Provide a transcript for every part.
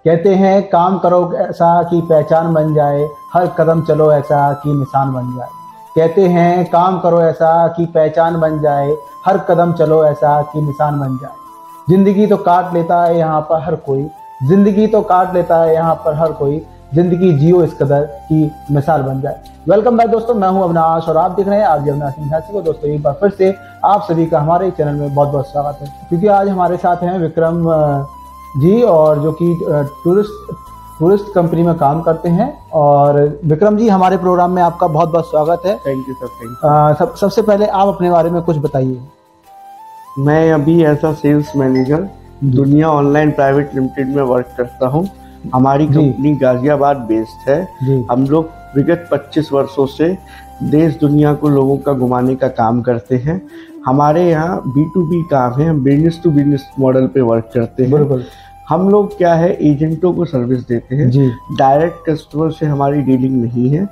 कहते हैं काम करो ऐसा कि पहचान बन जाए, हर कदम चलो ऐसा कि निशान बन जाए। कहते हैं काम करो ऐसा कि पहचान बन जाए, हर कदम चलो ऐसा कि निशान बन जाए। जिंदगी तो काट लेता है यहाँ पर हर कोई, जिंदगी तो काट लेता है यहाँ पर हर कोई, जिंदगी जियो इस कदर की मिसाल बन जाए। वेलकम बैक दोस्तों, मैं हूं अविनाश और आप देख रहे हैं आज अविनाश सिंघासी को। दोस्तों एक बार फिर से आप सभी का हमारे चैनल में बहुत बहुत स्वागत है, क्योंकि आज हमारे साथ हैं विक्रम जी, और जो कि टूरिस्ट कंपनी में काम करते हैं। और विक्रम जी, हमारे प्रोग्राम में आपका बहुत बहुत स्वागत है। Thank you sir, thank you. सबसे पहले आप अपने बारे में कुछ बताइए। मैं अभी ऐसा सेल्स मैनेजर दुनिया ऑनलाइन प्राइवेट लिमिटेड में वर्क करता हूं। हमारी कंपनी गाजियाबाद बेस्ड है। हम लोग विगत 25 वर्षों से देश दुनिया को लोगों का घुमाने का काम करते हैं। हमारे यहाँ B2B काम है, हम बिजनेस टू बिजनेस मॉडल पे वर्क करते हैं। बिल्कुल। हम लोग क्या है, एजेंटों को सर्विस देते हैं। डायरेक्ट कस्टमर से हमारी डीलिंग नहीं है,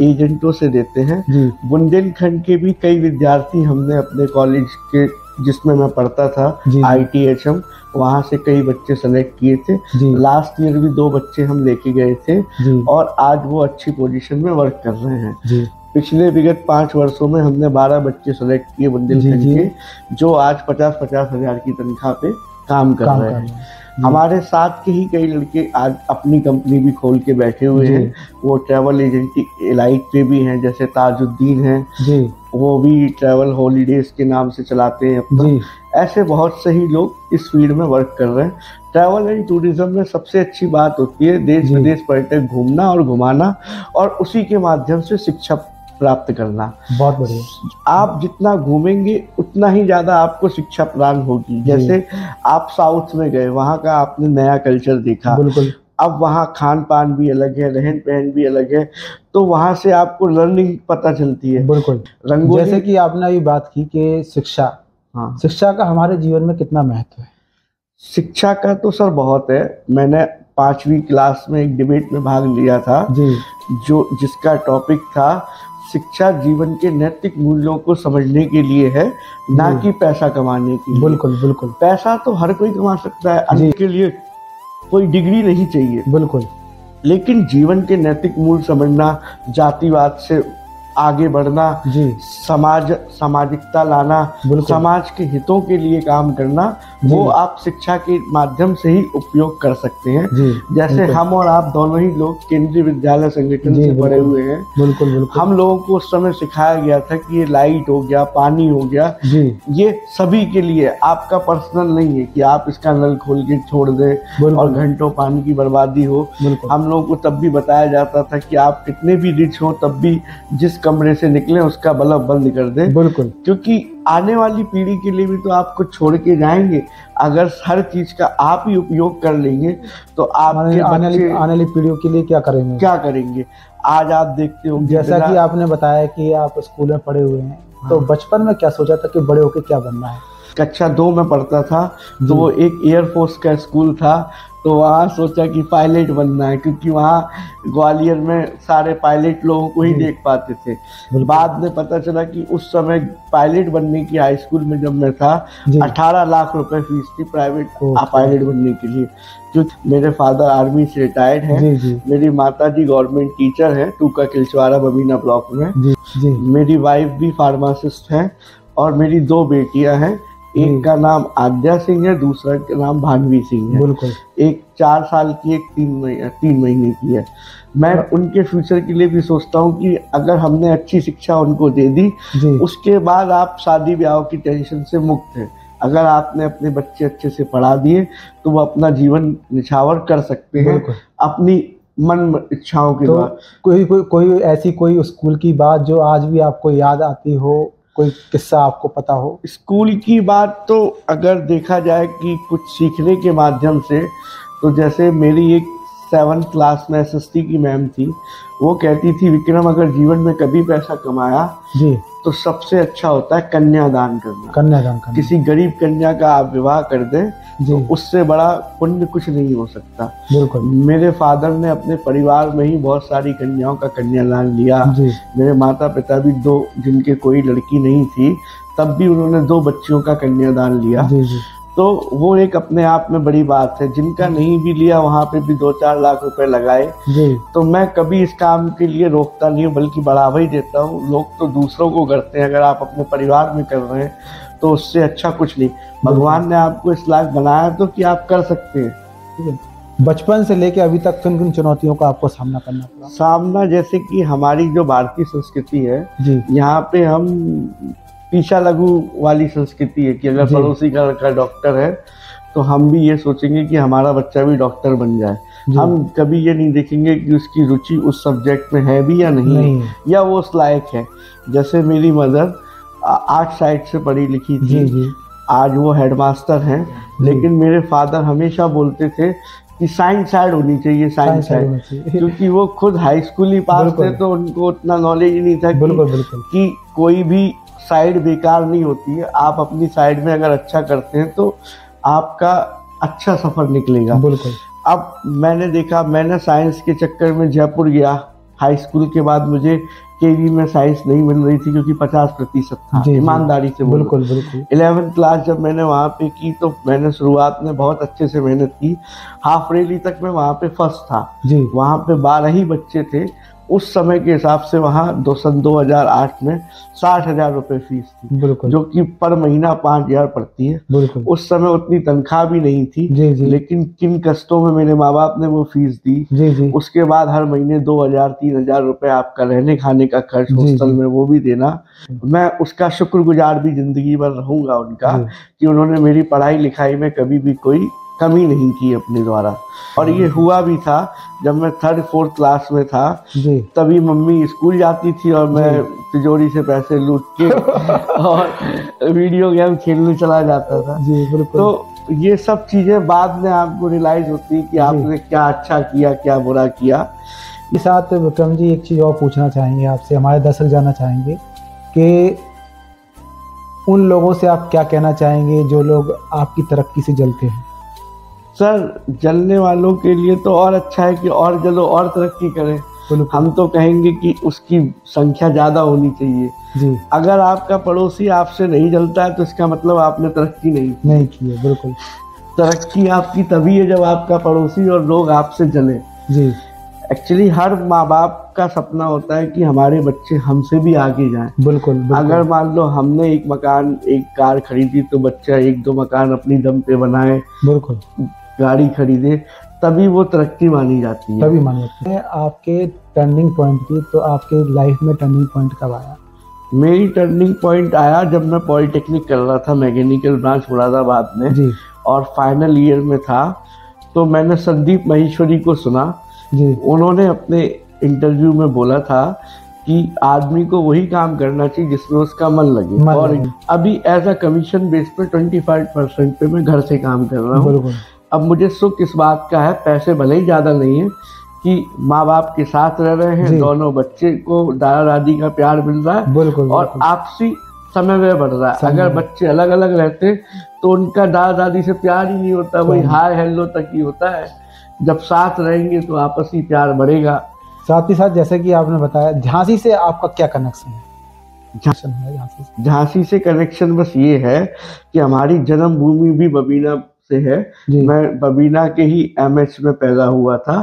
एजेंटों से देते हैं। बुंदेलखंड के भी कई विद्यार्थी हमने अपने कॉलेज के, जिसमें मैं पढ़ता था ITHM, वहाँ से कई बच्चे सेलेक्ट किए थे। लास्ट ईयर भी 2 बच्चे हम लेके गए थे और आज वो अच्छी पोजीशन में वर्क कर रहे हैं। पिछले विगत 5 वर्षों में हमने 12 बच्चे सेलेक्ट किए बुंदेलखंड के, जो आज 50-50 हजार की तनख्वाह पे काम कर रहे हैं। हमारे साथ के ही कई लड़के आज अपनी कंपनी भी खोल के बैठे हुए हैं। वो ट्रैवल एजेंसी एलाइट पे भी हैं, जैसे ताजुद्दीन हैं, वो भी ट्रैवल हॉलीडेज के नाम से चलाते हैं अपना। ऐसे बहुत से ही लोग इस फील्ड में वर्क कर रहे हैं। ट्रैवल एंड टूरिज्म में सबसे अच्छी बात होती है देश विदेश पर्यटक घूमना और घुमाना, और उसी के माध्यम से शिक्षा प्राप्त करना। बहुत बढ़िया। आप जितना घूमेंगे उतना ही ज्यादा आपको शिक्षा प्रदान होगी। जैसे आप साउथ में गए, वहाँ का आपने नया कल्चर देखा। बिल्कुल। अब वहाँ खान पान भी अलग है, रहन पहन भी अलग है, तो वहाँ से आपको लर्निंग पता चलती है। बिल्कुल। रंगोली, जैसे कि आपने अभी बात की कि शिक्षा, शिक्षा का हमारे जीवन में कितना महत्व है? शिक्षा का तो सर बहुत है। मैंने 5वीं क्लास में एक डिबेट में भाग लिया था, जिसका टॉपिक था शिक्षा जीवन के नैतिक मूल्यों को समझने के लिए है, ना कि पैसा कमाने के लिए। बिल्कुल बिल्कुल। पैसा तो हर कोई कमा सकता है, अन्य के लिए कोई डिग्री नहीं चाहिए। बिल्कुल। लेकिन जीवन के नैतिक मूल्य समझना, जातिवाद से आगे बढ़ना, सामाजिकता लाना, समाज के हितों के लिए काम करना, वो आप शिक्षा के माध्यम से ही उपयोग कर सकते हैं। जैसे हम और आप दोनों ही लोग केंद्रीय विद्यालय संगठन से पढ़े हुए हैं। बिल्कुल बिल्कुल। हम लोगों को उस समय सिखाया गया था कि ये लाइट हो गया, पानी हो गया, ये सभी के लिए, आपका पर्सनल नहीं है कि आप इसका नल खोल के छोड़ दें और घंटों पानी की बर्बादी हो। हम लोगों को तब भी बताया जाता था कि आप कितने भी रिच हो तब भी जिस कमरे से निकले उसका बल्ब बंद कर दें। बिल्कुल। क्योंकि आने वाली पीढ़ी के लिए भी तो आपको छोड़ के जाएंगे। अगर हर चीज का आप ही उपयोग कर लेंगे तो आपके आने वाली पीढ़ियों के लिए क्या करेंगे? आज आप देखते हो, जैसा कि आपने बताया कि आप स्कूल में पढ़े हुए हैं, तो बचपन में क्या सोचा था कि बड़े होके क्या बनना है? कक्षा 2 में पढ़ता था, तो वो एक एयरफोर्स का स्कूल था, तो वहाँ सोचा कि पायलट बनना है, क्योंकि वहाँ ग्वालियर में सारे पायलट लोगों को ही देख पाते थे। बाद में पता चला कि उस समय पायलट बनने की हाई स्कूल में जब मैं था 18 लाख रुपए फीस थी प्राइवेट पायलट बनने के लिए। क्योंकि मेरे फादर आर्मी से रिटायर्ड हैं, मेरी माता जी गवर्नमेंट टीचर है टूका किलचवाड़ा बबीना ब्लॉक में, मेरी वाइफ भी फार्मासिस्ट है, और मेरी 2 बेटियां हैं। एक का नाम आद्या सिंह है, दूसरा का नाम भानवी सिंह है। बिल्कुल। एक 4 साल की, एक 3 महीने की है। मैं उनके फ्यूचर के लिए भी सोचता हूँ कि अगर हमने अच्छी शिक्षा उनको दे दी, उसके बाद आप शादी ब्याह की टेंशन से मुक्त हैं। अगर आपने अपने बच्चे अच्छे से पढ़ा दिए तो वो अपना जीवन निछावर कर सकते हैं अपनी मन इच्छाओं के बाद। कोई ऐसी कोई स्कूल की बात जो आज भी आपको याद आती हो, कोई किस्सा आपको पता हो? स्कूल की बात तो अगर देखा जाए कि कुछ सीखने के माध्यम से, तो जैसे मेरी एक 7th क्लास में SST की मैम थी, वो कहती थी विक्रम अगर जीवन में कभी पैसा कमाया तो सबसे अच्छा होता है कन्यादान करना। किसी गरीब कन्या का आप विवाह कर दें तो उससे बड़ा पुण्य कुछ नहीं हो सकता। बिल्कुल। मेरे फादर ने अपने परिवार में ही बहुत सारी कन्याओं का कन्यादान लिया। मेरे माता पिता भी 2, जिनके कोई लड़की नहीं थी, तब भी उन्होंने 2 बच्चियों का कन्यादान लिया। तो वो एक अपने आप में बड़ी बात है। जिनका नहीं भी लिया वहाँ पे भी 2-4 लाख रुपए लगाए जी। तो मैं कभी इस काम के लिए रोकता नहीं हूँ, बल्कि बढ़ावा ही देता हूँ। लोग तो दूसरों को करते हैं, अगर आप अपने परिवार में कर रहे हैं तो उससे अच्छा कुछ नहीं। भगवान ने आपको इस लायक बनाया तो कि आप कर सकते हैं। बचपन से लेके अभी तक किन किन चुनौतियों का आपको सामना करना पड़ा? सामना जैसे कि हमारी जो भारतीय संस्कृति है जी, यहाँ पे हम पीछा लगू वाली संस्कृति है कि अगर पड़ोसी का लड़का डॉक्टर है तो हम भी ये सोचेंगे कि हमारा बच्चा भी डॉक्टर बन जाए। हम कभी ये नहीं देखेंगे कि उसकी रुचि उस सब्जेक्ट में है भी या नहीं है, या वो उस लायक है। जैसे मेरी मदर आर्ट साइड से पढ़ी लिखी थी, आज वो हेडमास्टर हैं, लेकिन मेरे फादर हमेशा बोलते थे कि साइंस साइड होनी चाहिए, साइंस साइड, क्योंकि वो खुद हाई स्कूल ही पास थे तो उनको उतना नॉलेज ही नहीं था कि कोई भी साइड बेकार नहीं होती है। आप अपनी साइड में अगर अच्छा करते हैं तो आपका अच्छा सफर निकलेगा। बिल्कुल। अब मैंने देखा, मैंने साइंस के चक्कर में जयपुर गया। हाई स्कूल के बाद मुझे केवी में साइंस नहीं मिल रही थी क्योंकि 50% था, ईमानदारी से बोलो। बिल्कुल बिल्कुल। 11वीं क्लास जब मैंने वहाँ पे की तो मैंने शुरुआत में बहुत अच्छे से मेहनत की। हाफ रेली तक मैं वहाँ पे फर्स्ट था। वहाँ पे 12 ही बच्चे थे। उस समय के हिसाब से वहाँ 2008 में 60,000 रुपये फीस थी, जो कि पर महीना 5,000 पड़ती है। उस समय उतनी तनख्वाह भी नहीं थी, लेकिन किन कष्टों में मेरे माँ बाप ने वो फीस दी। उसके बाद हर महीने 2,000-3,000 रुपये आपका रहने खाने का खर्च हॉस्टल में वो भी देना। मैं उसका शुक्रगुजार भी जिंदगी भर रहूंगा उनका कि उन्होंने मेरी पढ़ाई लिखाई में कभी भी कोई कमी नहीं की अपने द्वारा। और ये हुआ भी था जब मैं 3rd-4th क्लास में था, तभी मम्मी स्कूल जाती थी और मैं तिजोरी से पैसे लूट के और वीडियो गेम खेलने चला जाता था। तो ये सब चीजें बाद में आपको रियलाइज होती है कि आपने क्या अच्छा किया, क्या बुरा किया। इस साथ विक्रम जी एक चीज और पूछना चाहेंगे आपसे, हमारे दर्शक जानना चाहेंगे कि उन लोगों से आप क्या कहना चाहेंगे जो लोग आपकी तरक्की से जलते हैं? सर, जलने वालों के लिए तो और अच्छा है कि और जलो और तरक्की करें। हम तो कहेंगे कि उसकी संख्या ज्यादा होनी चाहिए। अगर आपका पड़ोसी आपसे नहीं जलता है तो इसका मतलब आपने तरक्की नहीं की है। बिल्कुल। तरक्की आपकी तभी है जब आपका पड़ोसी और लोग आपसे जले। एक्चुअली हर माँ बाप का सपना होता है कि हमारे बच्चे हमसे भी आगे जाएं। बिल्कुल। अगर मान लो हमने एक मकान, एक कार खरीदी तो बच्चा 1-2 मकान अपनी दम पे बनाए, बिल्कुल, गाड़ी खरीदे, तभी वो तरक्की मानी जाती है। तभी मानी जाती है। आपके टर्निंग पॉइंट की, तो आपके लाइफ में टर्निंग पॉइंट कब आया? मेरी टर्निंग पॉइंट आया जब मैं पॉलिटेक्निक कर रहा था, मैकेनिकल ब्रांच मुरादाबाद में, और फाइनल ईयर में था। तो मैंने संदीप माहेश्वरी को सुना। उन्होंने अपने इंटरव्यू में बोला था कि आदमी को वही काम करना चाहिए जिसमें उसका मन लगे। और अभी एज अ कमीशन बेस पे 25% पे मैं घर से काम कर रहा हूँ। अब मुझे सुख इस बात का है, पैसे भले ही ज्यादा नहीं है, कि माँ बाप के साथ रह रहे हैं, दोनों बच्चे को दादा दादी का प्यार मिल रहा है, और आपसी समय में बढ़ रहा है। अगर बच्चे अलग अलग रहते तो उनका दादा दादी से प्यार ही नहीं होता, वही हाय हेलो तक ही होता है। जब साथ रहेंगे तो आपसी प्यार बढ़ेगा। साथ ही साथ जैसे कि आपने बताया, झांसी से आपका क्या कनेक्शन है? झांसी से कनेक्शन बस ये है कि हमारी जन्मभूमि भी बबीना से है। मैं बबीना के ही MH में पैदा हुआ था।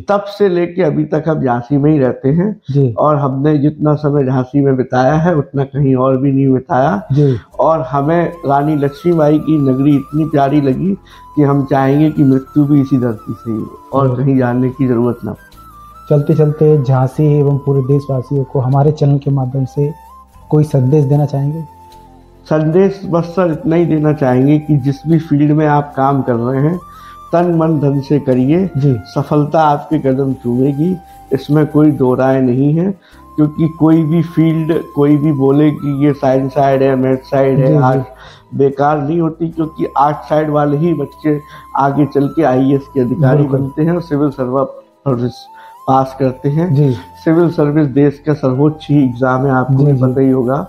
तब से लेके अभी तक हम झांसी में ही रहते हैं, और हमने जितना समय झांसी में बिताया है उतना कहीं और भी नहीं बिताया। और हमें रानी लक्ष्मीबाई की नगरी इतनी प्यारी लगी कि हम चाहेंगे कि मृत्यु भी इसी धरती से ही हो और कहीं जाने की जरूरत ना। चलते चलते झांसी एवं पूरे देशवासियों को हमारे चैनल के माध्यम से कोई संदेश देना चाहेंगे? संदेश बस सर इतना ही देना चाहेंगे कि जिस भी फील्ड में आप काम कर रहे हैं, तन मन धन से करिए, सफलता आपके कदम चूमेगी, इसमें कोई दो राय नहीं है। क्योंकि कोई भी फील्ड, कोई भी बोले कि ये साइंस साइड है, मैथ साइड है, आर्ट, बेकार नहीं होती। क्योंकि आर्ट साइड वाले ही बच्चे आगे चल के IAS के अधिकारी बनते हैं और सिविल सर्विस पास करते हैं। सिविल सर्विस देश का सर्वोच्च ही एग्जाम है, आपको भी पता ही होगा।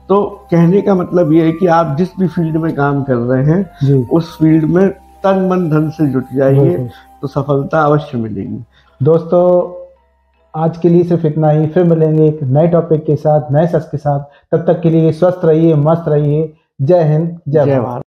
तो कहने का मतलब ये है कि आप जिस भी फील्ड में काम कर रहे हैं, उस फील्ड में तन मन धन से जुट जाइए तो सफलता अवश्य मिलेगी। दोस्तों, आज के लिए सिर्फ इतना ही। फिर मिलेंगे एक नए टॉपिक के साथ, नए शख्स के साथ। तब तक के लिए स्वस्थ रहिए, मस्त रहिए। जय हिंद, जय भारत।